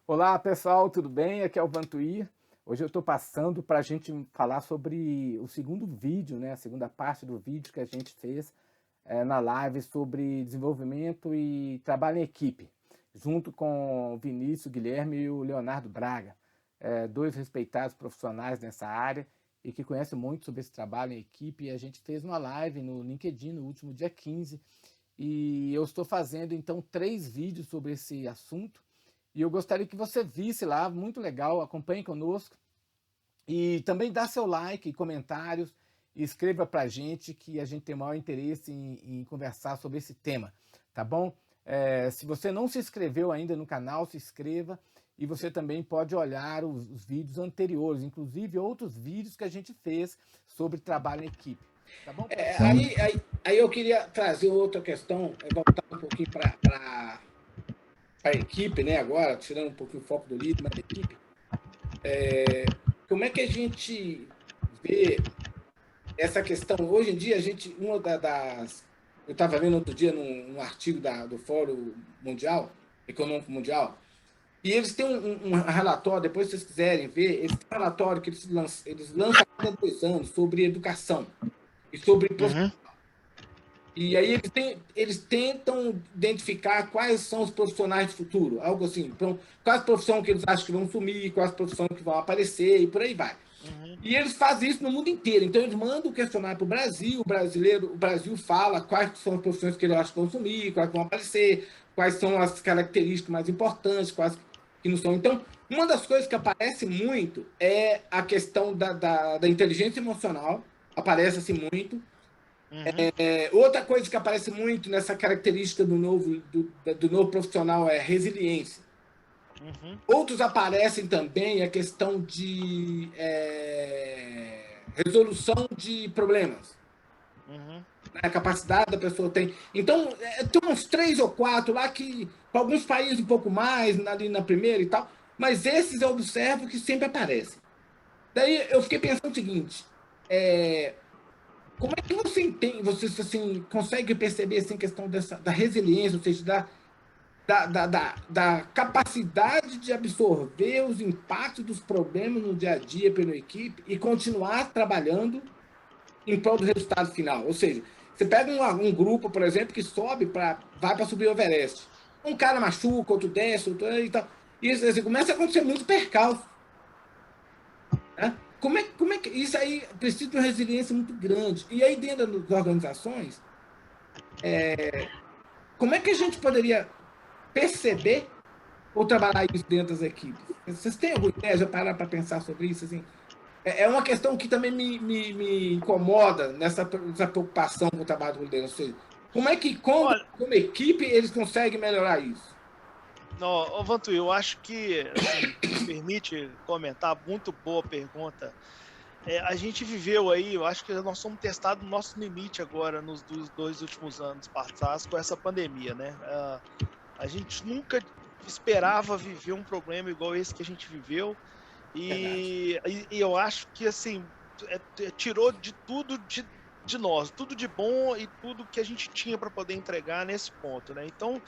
Olá pessoal, tudo bem? Aqui é o Vantuir. Hoje eu estou passando para a gente falar sobre o segundo vídeo, né? A segunda parte do vídeo que a gente fez na live sobre desenvolvimento e trabalho em equipe, junto com o Vinícius, Guilherme e o Leonardo Braga, dois respeitados profissionais nessa área e que conhecem muito sobre esse trabalho em equipe. E a gente fez uma live no LinkedIn no último dia 15 e eu estou fazendo então 3 vídeos sobre esse assunto e eu gostaria que você visse lá, muito legal, acompanhe conosco e também dá seu like, comentários e escreva para a gente que a gente tem o maior interesse em conversar sobre esse tema, tá bom? Se você não se inscreveu ainda no canal, se inscreva e você também pode olhar os vídeos anteriores, inclusive outros vídeos que a gente fez sobre trabalho em equipe. Tá bom, É, pessoal? aí, aí, aí eu queria trazer outra questão, voltar um pouquinho para a equipe, né? Agora, tirando um pouquinho o foco do líder, mas da equipe. Como é que a gente vê essa questão? Hoje em dia, a gente, das. Eu estava vendo outro dia num artigo do Fórum Mundial, Econômico Mundial, e eles têm um relatório, depois se vocês quiserem ver, eles têm um relatório que eles lançam a cada 2 anos sobre educação e sobre Uhum, e aí eles tentam identificar quais são os profissionais de futuro, algo assim. Então, quais profissões que eles acham que vão sumir, quais profissões que vão aparecer e por aí vai. uhum, E eles fazem isso no mundo inteiro. Então, eles mandam o questionário para o Brasil, o Brasil fala quais são as profissões que eles acham que vão sumir, quais vão aparecer, quais são as características mais importantes, quais que não são. Então, uma das coisas que aparece muito é a questão da inteligência emocional, aparece assim muito. uhum, Outra coisa que aparece muito nessa característica do novo profissional é resiliência. uhum, Outros aparecem também a questão de resolução de problemas, uhum. né? A capacidade da pessoa tem. Então, tem uns 3 ou 4 lá que, para alguns países, um pouco mais, ali na primeira e tal, mas esses eu observo que sempre aparecem. Daí eu fiquei pensando o seguinte: como é que você entende, você assim, consegue perceber assim, a questão da resiliência, ou seja, da capacidade de absorver os impactos dos problemas no dia a dia pela equipe e continuar trabalhando em prol do resultado final? Ou seja, você pega um grupo, por exemplo, que vai para subir o Everest. Um cara machuca, outro desce, outro e tal. E assim, começa a acontecer muito percalço. Né? Como é que isso aí precisa de uma resiliência muito grande? E aí, dentro das organizações, como é que a gente poderia perceber ou trabalhar isso dentro das equipes? Vocês têm alguma ideia? Já pararam para pensar sobre isso? Assim, é uma questão que também me incomoda nessa preocupação com o trabalho do liderança. Como é que, Olha, como equipe, eles conseguem melhorar isso? no, ô Vantu, eu acho que, assim, me permite comentar, muito boa pergunta. A gente viveu aí, eu acho que nós somos testados no nosso limite agora, nos 2 últimos anos passados, com essa pandemia, né? A gente nunca esperava viver um problema igual esse que a gente viveu, Verdade. e eu acho que, assim, tirou de tudo de nós, tudo de bom e tudo que a gente tinha para poder entregar nesse ponto, né? Então,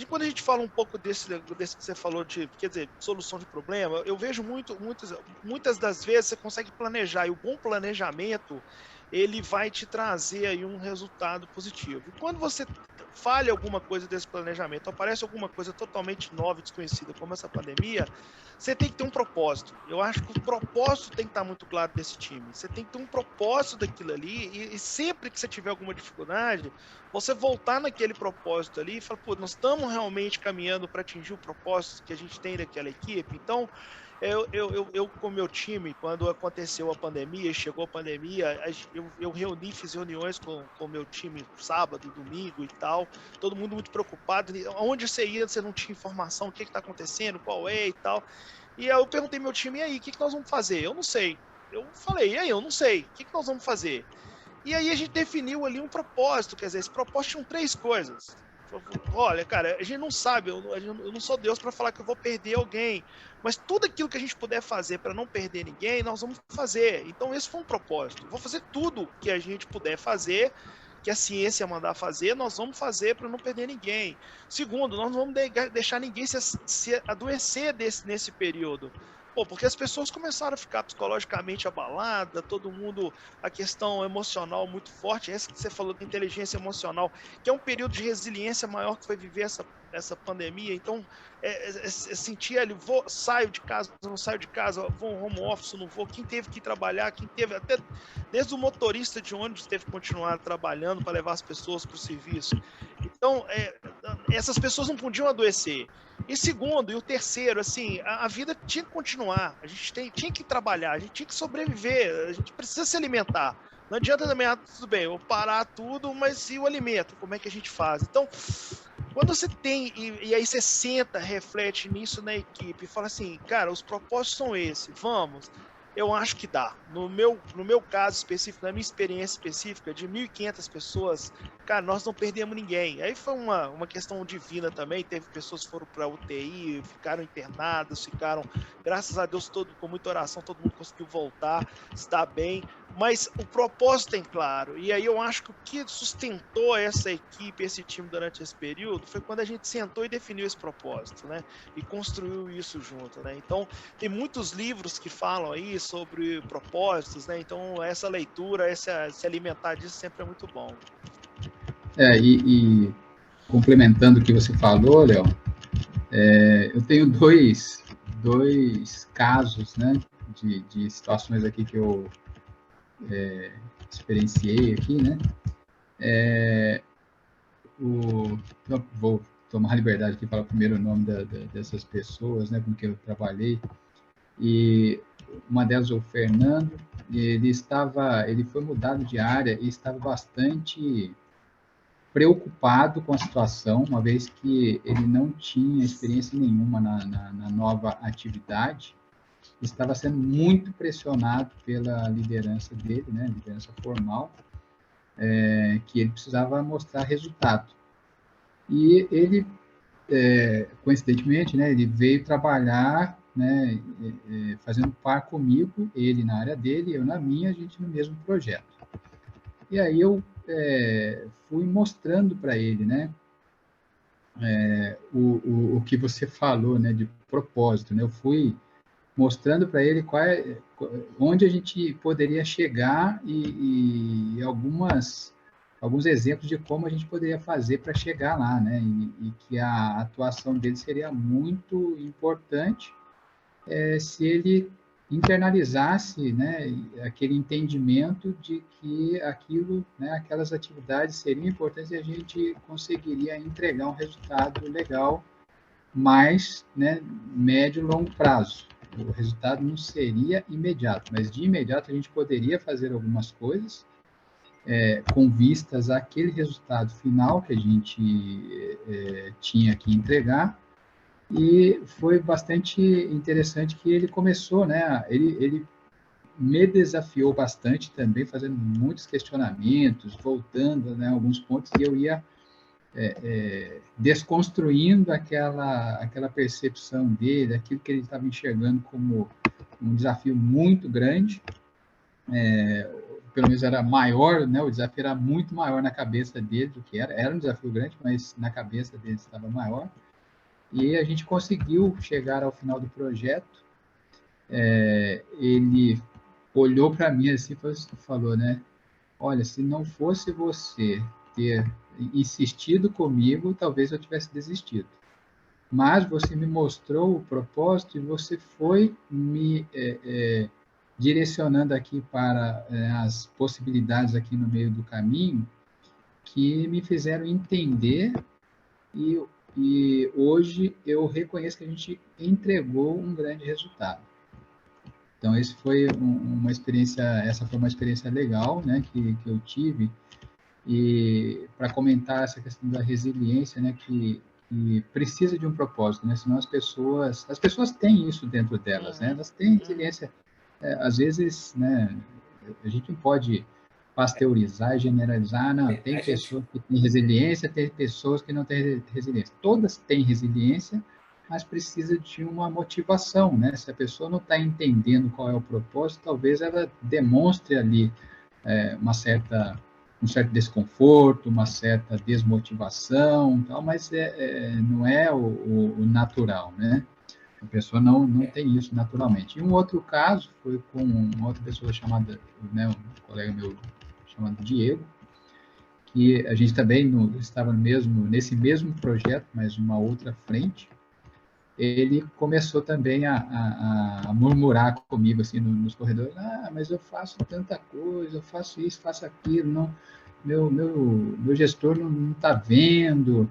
quando a gente fala um pouco desse que você falou de, quer dizer, solução de problema, eu vejo muitas das vezes você consegue planejar, e o bom planejamento, ele vai te trazer aí um resultado positivo. E quando você falha alguma coisa desse planejamento, aparece alguma coisa totalmente nova e desconhecida, como essa pandemia, você tem que ter um propósito. Eu acho que o propósito tem que estar muito claro desse time. Você tem que ter um propósito daquilo ali, e sempre que você tiver alguma dificuldade, você voltar naquele propósito ali e falar, pô, nós estamos realmente caminhando para atingir o propósito que a gente tem daquela equipe. Então, eu com o meu time, quando aconteceu a pandemia, chegou a pandemia, eu reuni, fiz reuniões com o meu time sábado, domingo e tal, todo mundo muito preocupado. Onde você ia, você não tinha informação, o que está acontecendo, qual é e tal. E aí eu perguntei ao meu time, e aí, o que nós vamos fazer? Eu não sei. Eu falei, e aí, eu não sei, o que nós vamos fazer? E aí a gente definiu ali um propósito, quer dizer, esse propósito tinha 3 coisas. Olha, cara, a gente não sabe, eu não sou Deus para falar que eu vou perder alguém, mas tudo aquilo que a gente puder fazer para não perder ninguém, nós vamos fazer. Então esse foi um propósito. Vou fazer tudo que a gente puder fazer que a ciência mandar fazer, nós vamos fazer para não perder ninguém. Segundo, nós não vamos deixar ninguém se adoecer nesse período. Pô, porque as pessoas começaram a ficar psicologicamente abaladas, todo mundo, a questão emocional muito forte, essa que você falou da inteligência emocional, que é um período de resiliência maior que foi viver essa pandemia. Então, sentir ali, saio de casa, não saio de casa, vou home office, não vou, quem teve que trabalhar, quem teve, até desde o motorista de ônibus teve que continuar trabalhando para levar as pessoas para o serviço. Então, essas pessoas não podiam adoecer. E segundo, e o terceiro, assim, a vida tinha que continuar, a gente tinha que trabalhar, a gente tinha que sobreviver, a gente precisa se alimentar. Não adianta também, tudo bem, eu parar tudo, mas e o alimento? Como é que a gente faz? Então, quando você tem, e aí você senta, reflete nisso na equipe, e fala assim, cara, os propósitos são esses, vamos, eu acho que dá. No meu caso específico, na minha experiência específica, de 1.500 pessoas, cara, nós não perdemos ninguém. Aí foi uma questão divina também, teve pessoas que foram para UTI, ficaram internadas, graças a Deus, com muita oração, todo mundo conseguiu voltar, está bem, mas o propósito tem claro. E aí eu acho que o que sustentou essa equipe, esse time durante esse período, foi quando a gente sentou e definiu esse propósito, né? E construiu isso junto, né? Então, tem muitos livros que falam aí sobre propósitos, né? Então, essa leitura, se alimentar disso sempre é muito bom. E complementando o que você falou, Léo, eu tenho dois casos, né, de situações aqui que eu experienciei aqui, né? Eu vou tomar a liberdade aqui de falar primeiro o nome dessas pessoas, né, com quem eu trabalhei. E uma delas, o Fernando, ele foi mudado de área e estava bastante preocupado com a situação, uma vez que ele não tinha experiência nenhuma na nova atividade, estava sendo muito pressionado pela liderança dele, né, liderança formal, que ele precisava mostrar resultado. E ele, coincidentemente, né, ele veio trabalhar, né, fazendo par comigo, ele na área dele, eu na minha, a gente no mesmo projeto. E aí eu fui mostrando para ele, né, o que você falou, né, de propósito, né, eu fui mostrando para ele onde a gente poderia chegar e alguns exemplos de como a gente poderia fazer para chegar lá, né, e que a atuação dele seria muito importante se ele internalizasse, né, aquele entendimento de que aquilo, né, aquelas atividades seriam importantes e a gente conseguiria entregar um resultado legal, mas, né, médio e longo prazo. O resultado não seria imediato, mas de imediato a gente poderia fazer algumas coisas com vistas àquele resultado final que a gente tinha que entregar. E foi bastante interessante que ele começou, né? Ele me desafiou bastante também, fazendo muitos questionamentos, voltando, né, alguns pontos, e eu ia desconstruindo aquela percepção dele, aquilo que ele estava enxergando como um desafio muito grande, pelo menos era maior, né? O desafio era muito maior na cabeça dele do que era um desafio grande, mas na cabeça dele estava maior. E a gente conseguiu chegar ao final do projeto. Ele olhou para mim assim e falou, né? Olha, se não fosse você ter insistido comigo, talvez eu tivesse desistido. Mas você me mostrou o propósito e você foi me direcionando aqui para as possibilidades aqui no meio do caminho que me fizeram entender e hoje eu reconheço que a gente entregou um grande resultado. Então, essa foi uma experiência legal, né, que eu tive. E para comentar essa questão da resiliência, né, que precisa de um propósito, né, senão as pessoas têm isso dentro delas, né, elas têm resiliência. Às vezes, né, a gente não pode pasteurizar e generalizar, não, tem pessoas que têm resiliência, tem pessoas que não têm resiliência. Todas têm resiliência, mas precisa de uma motivação, né? Se a pessoa não está entendendo qual é o propósito, talvez ela demonstre ali uma certa um certo desconforto, uma certa desmotivação, tal, mas não é o natural, né? A pessoa não tem isso naturalmente. E um outro caso foi com uma outra pessoa chamada, né, um colega meu chamado Diego, que a gente também estava nesse mesmo projeto, mas uma outra frente. Ele começou também a murmurar comigo assim nos corredores: mas eu faço tanta coisa, eu faço isso, faço aquilo, não, meu gestor não está vendo,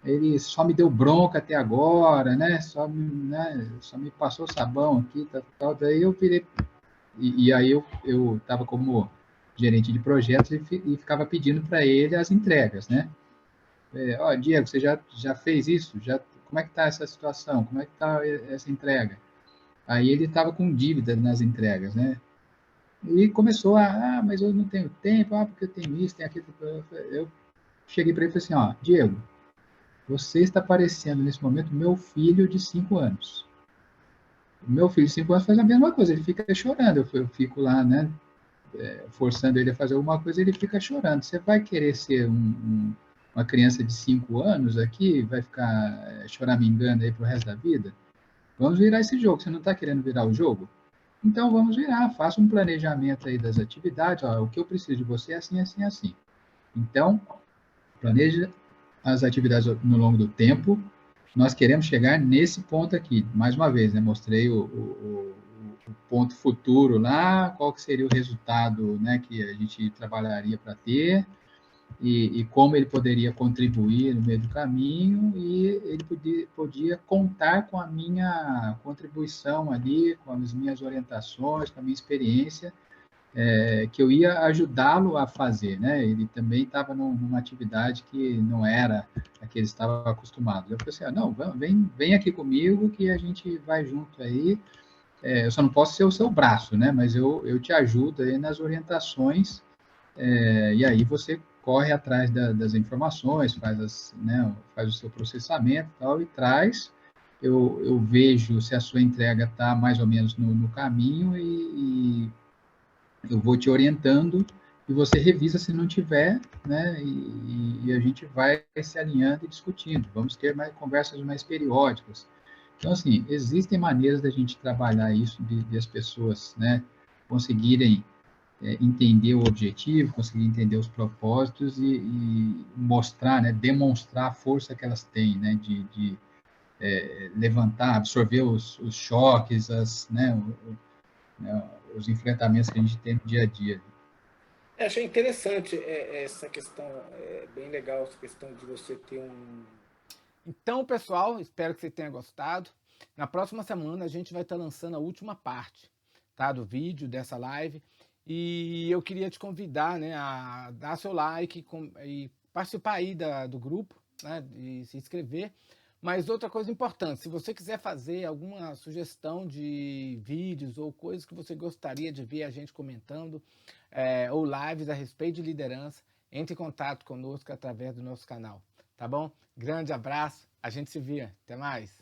ele só me deu bronca até agora, né? Só me passou sabão aqui, tal. Daí eu virei, e aí eu estava como gerente de projetos e ficava pedindo para ele as entregas, né? Diego, você já fez isso? Como é que está essa situação? Como é que está essa entrega? Aí ele estava com dívida nas entregas, né? E começou mas eu não tenho tempo, porque eu tenho isso, tenho aquilo. Eu cheguei para ele e falei assim: Diego, você está parecendo nesse momento meu filho de 5 anos. O meu filho de 5 anos faz a mesma coisa, ele fica chorando. Eu fico lá, né, forçando ele a fazer alguma coisa, ele fica chorando. Você vai querer ser uma criança de 5 anos aqui, vai ficar choramingando aí pro resto da vida? Vamos virar esse jogo. Você não está querendo virar o jogo? Então vamos virar. Faça um planejamento aí das atividades. O que eu preciso de você é assim, assim, assim. Então, planeja as atividades no longo do tempo. Nós queremos chegar nesse ponto aqui. Mais uma vez, né? Mostrei o ponto futuro lá, qual que seria o resultado, né, que a gente trabalharia para ter, e como ele poderia contribuir no meio do caminho, e ele podia contar com a minha contribuição ali, com as minhas orientações, com a minha experiência, que eu ia ajudá-lo a fazer, né? Ele também estava numa atividade que não era a que ele estava acostumado. Eu falei assim: não, vem aqui comigo que a gente vai junto aí. Eu só não posso ser o seu braço, né? Mas eu te ajudo aí nas orientações, e aí você corre atrás das informações, faz o seu processamento e tal, e traz. Eu vejo se a sua entrega está mais ou menos no caminho, e eu vou te orientando, e você revisa se não tiver, né? E a gente vai se alinhando e discutindo. Vamos ter mais conversas mais periódicas. Então, assim, existem maneiras da gente trabalhar isso, de as pessoas, né, conseguirem entender o objetivo, conseguir entender os propósitos, e mostrar, né, demonstrar a força que elas têm, né, de levantar, absorver os choques, os enfrentamentos que a gente tem no dia a dia. Achei interessante essa questão, bem legal essa questão de você ter Então, pessoal, espero que você tenha gostado. Na próxima semana a gente vai estar lançando a última parte, tá, do vídeo dessa live. E eu queria te convidar, né, a dar seu like e participar aí do grupo, né, e se inscrever. Mas outra coisa importante, se você quiser fazer alguma sugestão de vídeos ou coisas que você gostaria de ver a gente comentando, ou lives a respeito de liderança, entre em contato conosco através do nosso canal, tá bom? Grande abraço, a gente se vê, até mais!